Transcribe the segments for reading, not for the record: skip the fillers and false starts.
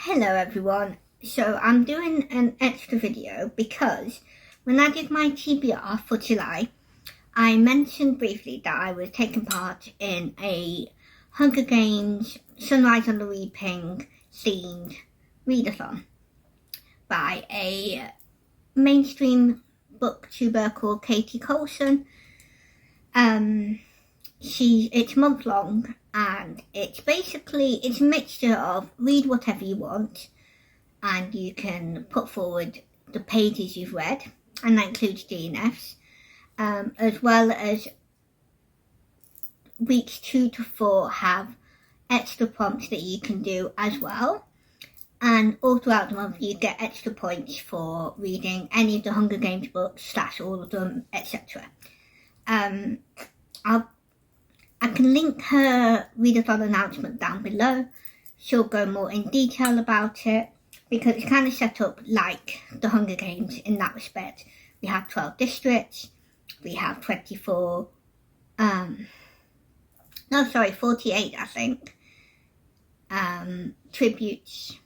Hello everyone, so I'm doing an extra video because when I did my TBR for July, I mentioned briefly that I was taking part in a Hunger Games Sunrise on the Reaping themed readathon by a mainstream booktuber called Katie Colson. It's month long and it's a mixture of read whatever you want and you can put forward the pages you've read, and that includes DNFs, as well as weeks 2 to 4 have extra prompts that you can do as well, and all throughout the month you get extra points for reading any of the Hunger Games books / all of them, etc. I can link her readathon announcement down below. She'll go more in detail about it because it's kind of set up like the Hunger Games in that respect. We have 12 districts, we have 48 I think, tributes,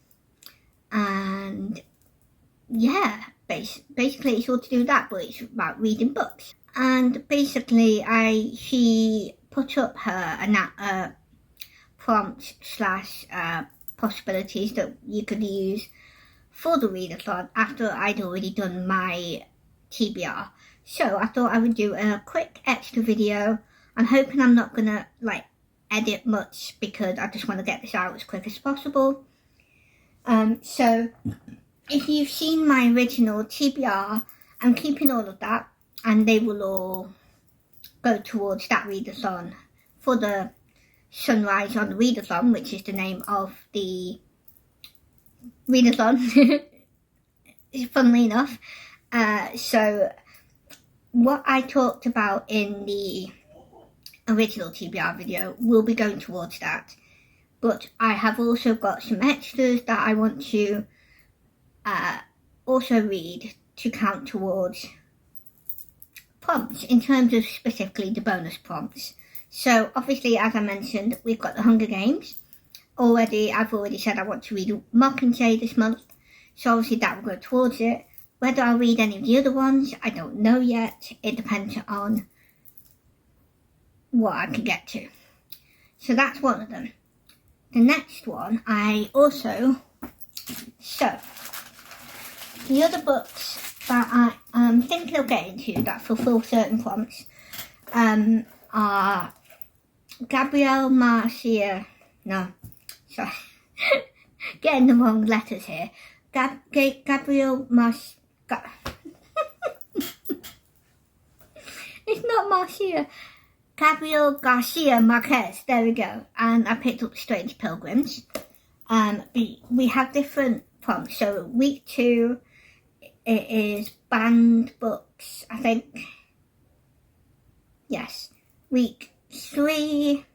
and yeah, basically it's all to do with that, but it's about reading books. And basically she put up her prompts / possibilities that you could use for the readathon after I'd already done my TBR. So I thought I would do a quick extra video. I'm hoping I'm not gonna edit much because I just want to get this out as quick as possible. So if you've seen my original TBR, I'm keeping all of that and they will all go towards that readathon for the Sunrise on the Readathon, which is the name of the readathon, funnily enough. So what I talked about in the original TBR video will be going towards that, but I have also got some extras that I want to also read to count towards prompts in terms of specifically the bonus prompts. So obviously, as I mentioned, we've got the Hunger Games already. I've already said I want to read Mockingjay this month, so obviously that will go towards it. Whether I'll read any of the other ones, I don't know yet. It depends on what I can get to. So that's one of them. The next one, the other books that I am thinking of getting to that fulfill certain prompts are Gabriel Garcia, getting the wrong letters here. Gabriel it's not Marcia. Gabriel Garcia Marquez, there we go. And I picked up Strange Pilgrims. We have different prompts. So week 2, it is banned books, I think. Yes. Week 3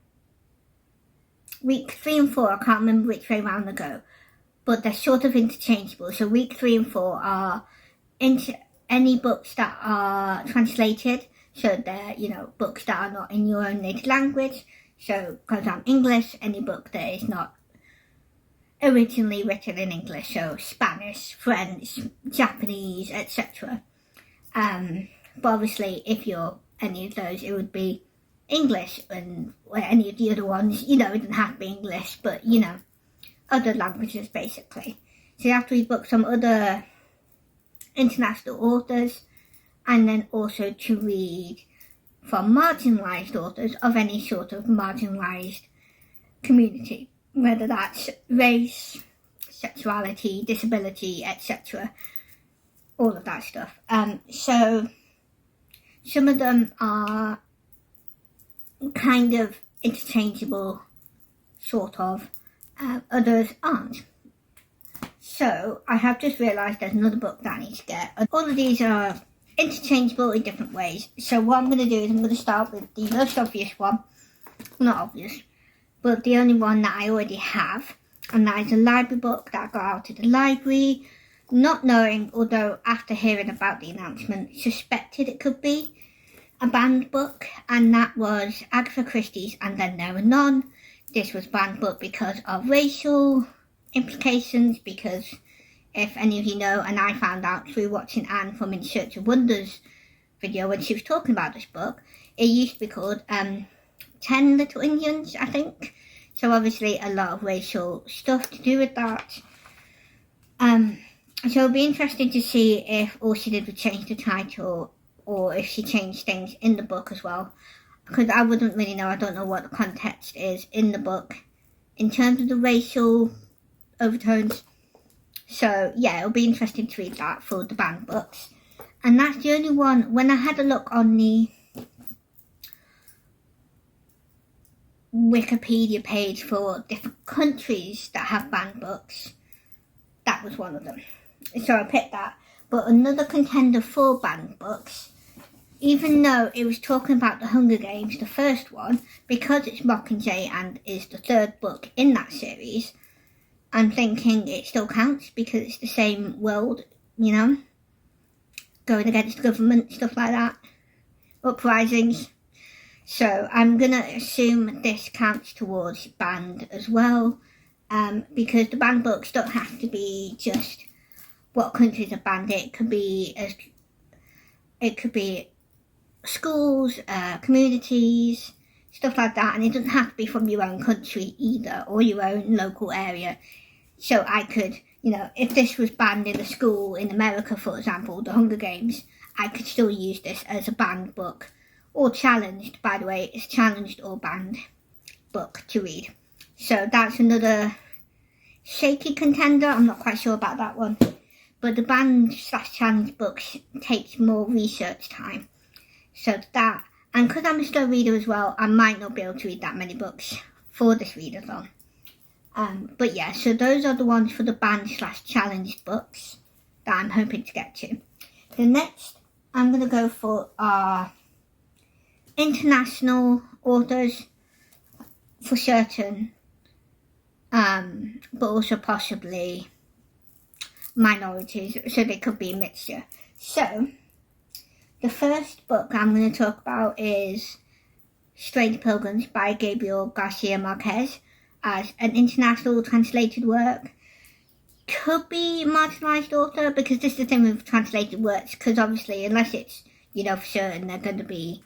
and 4, I can't remember which way round they go, but they're sort of interchangeable. So week 3 and 4 are any books that are translated, so they're books that are not in your own native language. So because I'm English, any book that is not originally written in English, so Spanish, French, Japanese, etc. But obviously if you're any of those, it would be English, and any of the other ones, it doesn't have to be English, but other languages basically. So you have to read books from other international authors, and then also to read from marginalised authors of any sort of marginalised community, whether that's race, sexuality, disability, etc. All of that stuff. So some of them are kind of interchangeable, sort of, others aren't. So I have just realised there's another book that I need to get. All of these are interchangeable in different ways. So what I'm going to do is I'm going to start with the most obvious one. Not obvious, but the only one that I already have, and that is a library book that I got out of the library, not knowing, although after hearing about the announcement, suspected it could be a banned book, and that was Agatha Christie's And Then There Were None. This was banned book because of racial implications, because if any of you know, and I found out through watching Anne from In Search of Wonders video when she was talking about this book, it used to be called 10 Little Indians, I think. So obviously a lot of racial stuff to do with that. So it'll be interesting to see if all she did was change the title, or if she changed things in the book as well. Because I wouldn't really know, I don't know what the context is in the book in terms of the racial overtones. So yeah, it'll be interesting to read that for the banned books. And that's the only one. When I had a look on the Wikipedia page for different countries that have banned books, that was one of them. So I picked that. But another contender for banned books, even though it was talking about the Hunger Games, the first one, because it's Mockingjay and is the third book in that series, I'm thinking it still counts because it's the same world, you know, going against the government, stuff like that, uprisings. So I'm going to assume this counts towards banned as well, because the banned books don't have to be just what countries are banned. It could be schools, communities, stuff like that, and it doesn't have to be from your own country either, or your own local area. So I could, you know, if this was banned in a school in America, for example, the Hunger Games, I could still use this as a banned book, or challenged, by the way, it's challenged or banned book to read. So that's another shaky contender. I'm not quite sure about that one, but the banned/challenged books takes more research time. So that, and because I'm a slow reader as well, I might not be able to read that many books for this readathon. But yeah, so those are the ones for the banned/challenged books that I'm hoping to get to. The next I'm going to go for are international authors for certain, but also possibly minorities, so they could be a mixture. So the first book I'm going to talk about is Strange Pilgrims by Gabriel Garcia Marquez, as an international translated work. Could be marginalised author, because this is the thing with translated works, because obviously unless it's, you know, for certain they're going to be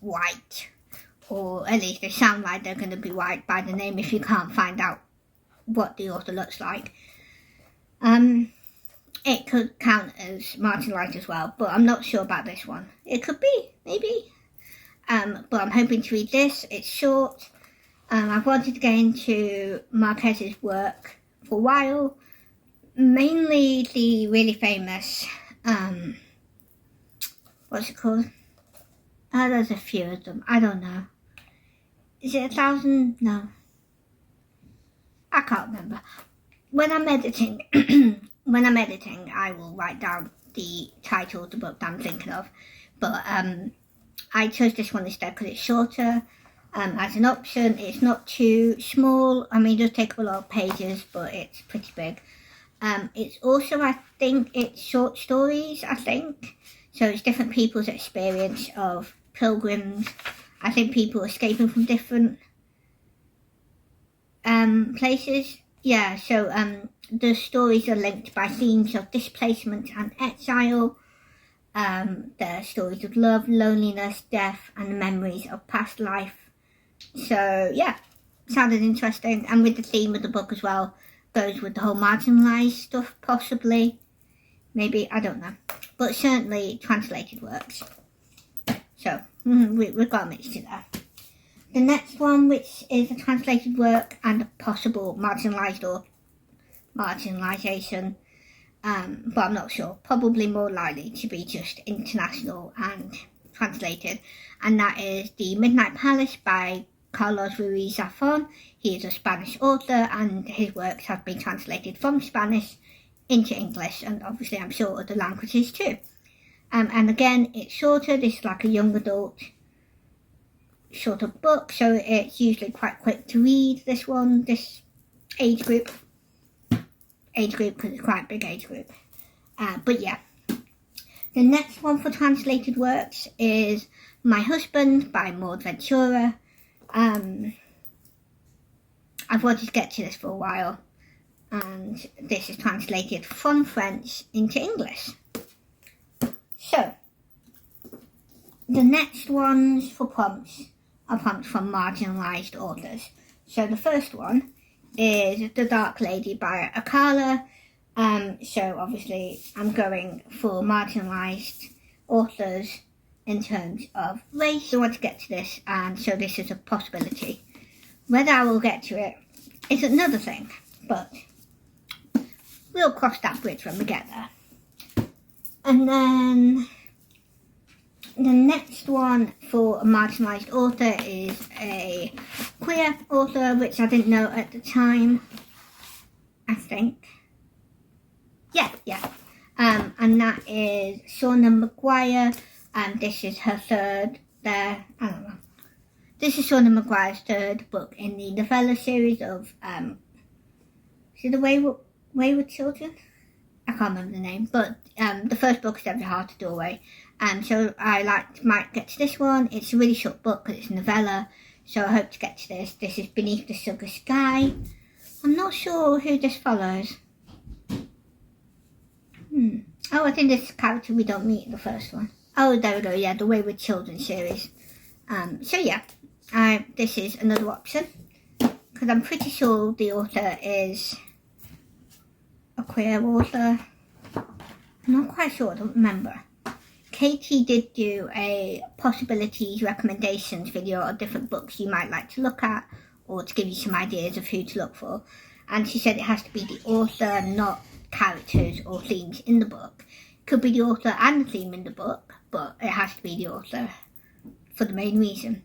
white, or at least they sound like they're going to be white by the name if you can't find out what the author looks like. It could count as marginalised as well, but I'm not sure about this one. It could be, maybe. But I'm hoping to read this. It's short. I've wanted to get into Marquez's work for a while. Mainly the really famous, what's it called? There's a few of them. I don't know. Is it 1,000? No. I can't remember. When I'm editing, I will write down the title of the book that I'm thinking of. But I chose this one instead because it's shorter. As an option, it's not too small. I mean, it does take up a lot of pages, but it's pretty big. It's also, I think, it's short stories, I think. So it's different people's experience of pilgrims. I think people escaping from different places. Yeah, so the stories are linked by themes of displacement and exile. There are stories of love, loneliness, death, and memories of past life. So yeah, sounded interesting, and with the theme of the book as well, goes with the whole marginalised stuff, possibly, maybe, I don't know, but certainly translated works. So we've got a mixture there. The next one, which is a translated work and a possible marginalised or marginalisation, but I'm not sure, probably more likely to be just international and translated, and that is The Midnight Palace by Carlos Ruiz Zafón. He is a Spanish author, and his works have been translated from Spanish into English, and obviously I'm sure other languages too. And again, it's shorter. This is like a young adult shorter book, so it's usually quite quick to read, this one, this age group, because it's quite a big age group. But yeah. The next one for translated works is My Husband by Maud Ventura. I I've wanted to get to this for a while, and this is translated from French into English. So, the next ones for prompts are prompts from marginalised authors. So the first one is The Dark Lady by Akala. So obviously I'm going for marginalised authors in terms of race. I want to get to this, and so this is a possibility. Whether I will get to it is another thing, but we'll cross that bridge when we get there. And then the next one for a marginalised author is a queer author, which I didn't know at the time, I think. Yeah. And that is Shauna Maguire, and this is her third there. I don't know. This is Shauna Maguire's third book in the novella series of, is it The Wayward Children? I can't remember the name, but the first book is Every Heart a Doorway. So I might get to this one. It's a really short book because it's a novella, so I hope to get to this. This is Beneath the Sugar Sky. I'm not sure who this follows. Oh, I think this is a character we don't meet in the first one. Oh, there we go, yeah, the Wayward Children series. So yeah, this is another option, because I'm pretty sure the author is a queer author. I'm not quite sure, I don't remember. Katie did do a possibilities recommendations video of different books you might like to look at, or to give you some ideas of who to look for. And she said it has to be the author, not characters or themes in the book. Could be the author and the theme in the book, but it has to be the author for the main reason.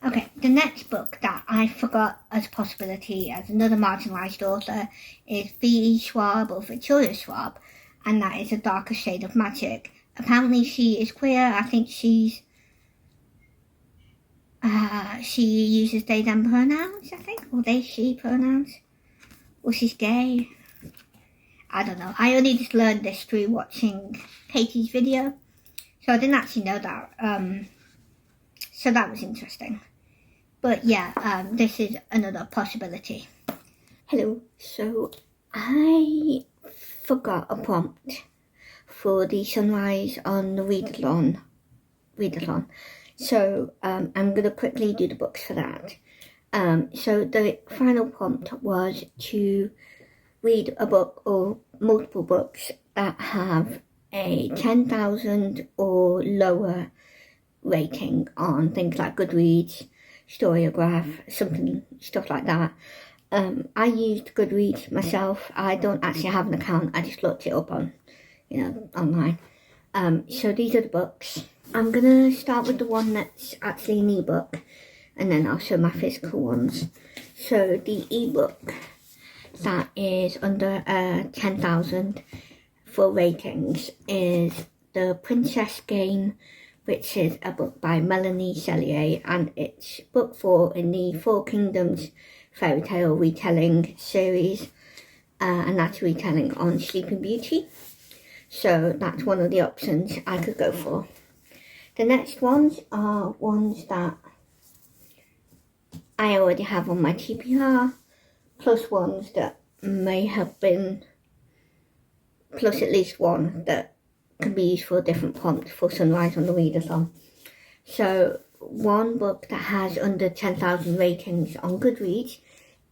Okay, the next book that I forgot as a possibility as another marginalised author is V.E. Schwab or Victoria Schwab, and that is A Darker Shade of Magic. Apparently she is queer. I think she uses they them pronouns, I think, or they she pronouns, or she's gay. I don't know. I only just learned this through watching Katie's video, so I didn't actually know that. So that was interesting. But yeah, this is another possibility. Hello. So I forgot a prompt for the Sunrise on the readathon. So I'm going to quickly do the books for that. So the final prompt was to read a book or multiple books that have a 10,000 or lower rating on things like Goodreads, Storygraph, stuff like that. I used Goodreads myself. I don't actually have an account. I just looked it up on, online. So these are the books. I'm gonna start with the one that's actually an ebook, and then I'll show my physical ones. So the ebook that is under 10,000 for ratings is The Princess Game, which is a book by Melanie Cellier, and it's book 4 in the Four Kingdoms fairy tale retelling series, and that's retelling on Sleeping Beauty. So that's one of the options I could go for. The next ones are ones that I already have on my TBR, plus ones that may have been, plus at least one that can be used for a different prompt for Sunrise on the Readathon. So one book that has under 10,000 ratings on Goodreads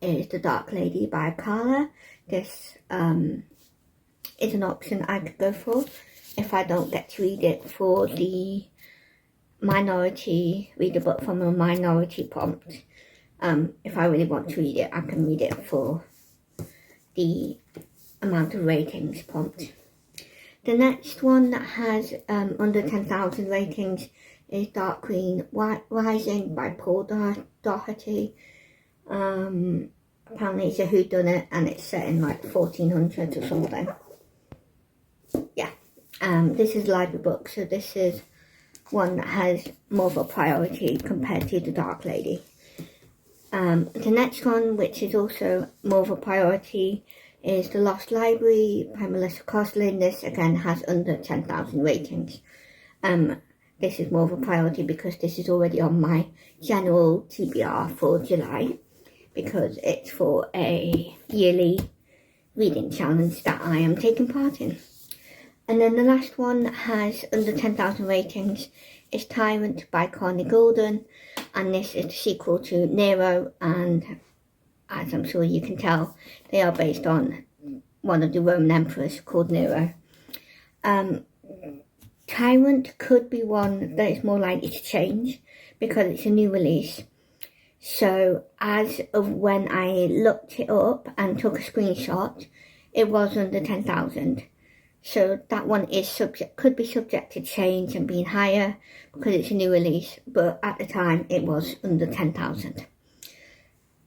is The Dark Lady by Akala. This is an option I could go for if I don't get to read it for the read a book from a minority prompt. If I really want to read it, I can read it for the amount of ratings prompt. The next one that has under 10,000 ratings is Dark Green Rising by Paul Doherty. Apparently it's a whodunit and it's set in like 1400s or something. Yeah, this is a library book, so this is one that has more of a priority compared to The Dark Lady. The next one, which is also more of a priority, is The Lost Library by Melissa Coslin. This again has under 10,000 ratings. This is more of a priority because this is already on my general TBR for July. because it's for a yearly reading challenge that I am taking part in. And then the last one that has under 10,000 ratings is Tyrant by Connie Golden, and this is the sequel to Nero, and as I'm sure you can tell, they are based on one of the Roman emperors called Nero. Tyrant could be one that is more likely to change because it's a new release. So as of when I looked it up and took a screenshot, it was under 10,000. So that one is could be subject to change and being higher because it's a new release, but at the time it was under 10,000.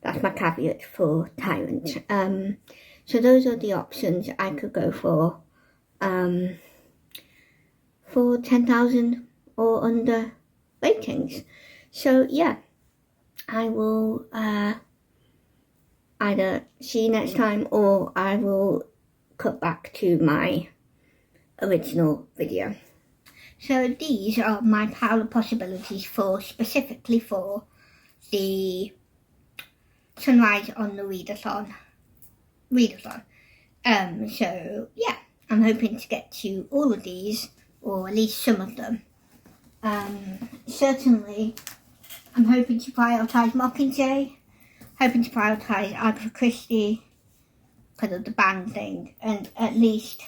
That's my caveat for Tyrant. So those are the options I could go for 10,000 or under ratings. So yeah, I will either see you next time, or I will cut back to my original video. So these are my pile of possibilities specifically for the Sunrise on the Readathon. So yeah, I'm hoping to get to all of these, or at least some of them. Certainly, I'm hoping to prioritise Mockingjay, hoping to prioritise Agatha Christie because of the band thing, and at least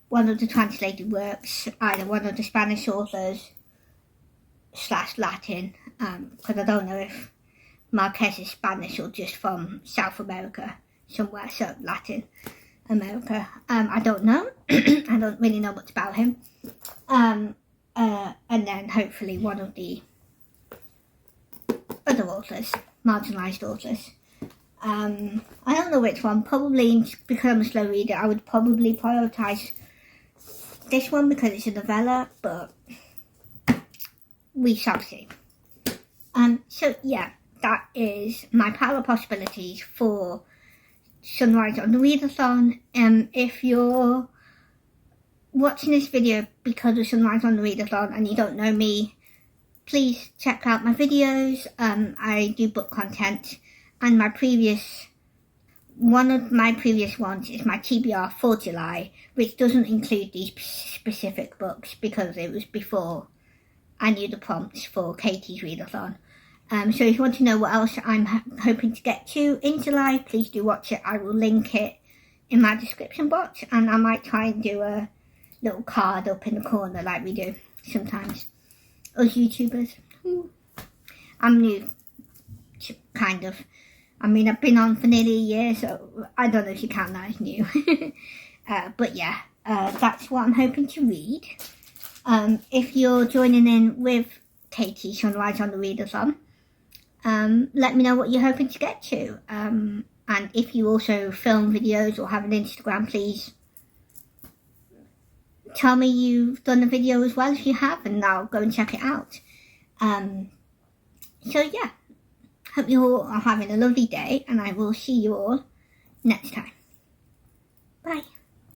one of the translated works, either one of the Spanish authors / Latin, because I don't know if Marquez is Spanish or just from South America somewhere, so Latin America. I don't know. I don't really know much about him. And then hopefully one of the other authors, marginalised authors. I don't know which one. Probably because I'm a slow reader, I would probably prioritise this one because it's a novella, but we shall see. So yeah, that is my pile of possibilities for Sunrise on the Readathon. If you're watching this video because of Sunrise on the Readathon and you don't know me, please check out my videos. I do book content, and one of my previous ones is my TBR for July, which doesn't include these specific books because it was before I knew the prompts for Katie's readathon. So if you want to know what else I'm hoping to get to in July, please do watch it. I will link it in my description box, and I might try and do a little card up in the corner like we do sometimes, us YouTubers. I'm new, kind of. I mean, I've been on for nearly a year, so I don't know if you count that as new. But yeah, that's what I'm hoping to read. If you're joining in with Katie Sunrise on the Readathon, let me know what you're hoping to get to. And if you also film videos or have an Instagram, please tell me you've done a video as well if you have, and I'll go and check it out. So yeah, hope you all are having a lovely day, and I will see you all next time. Bye.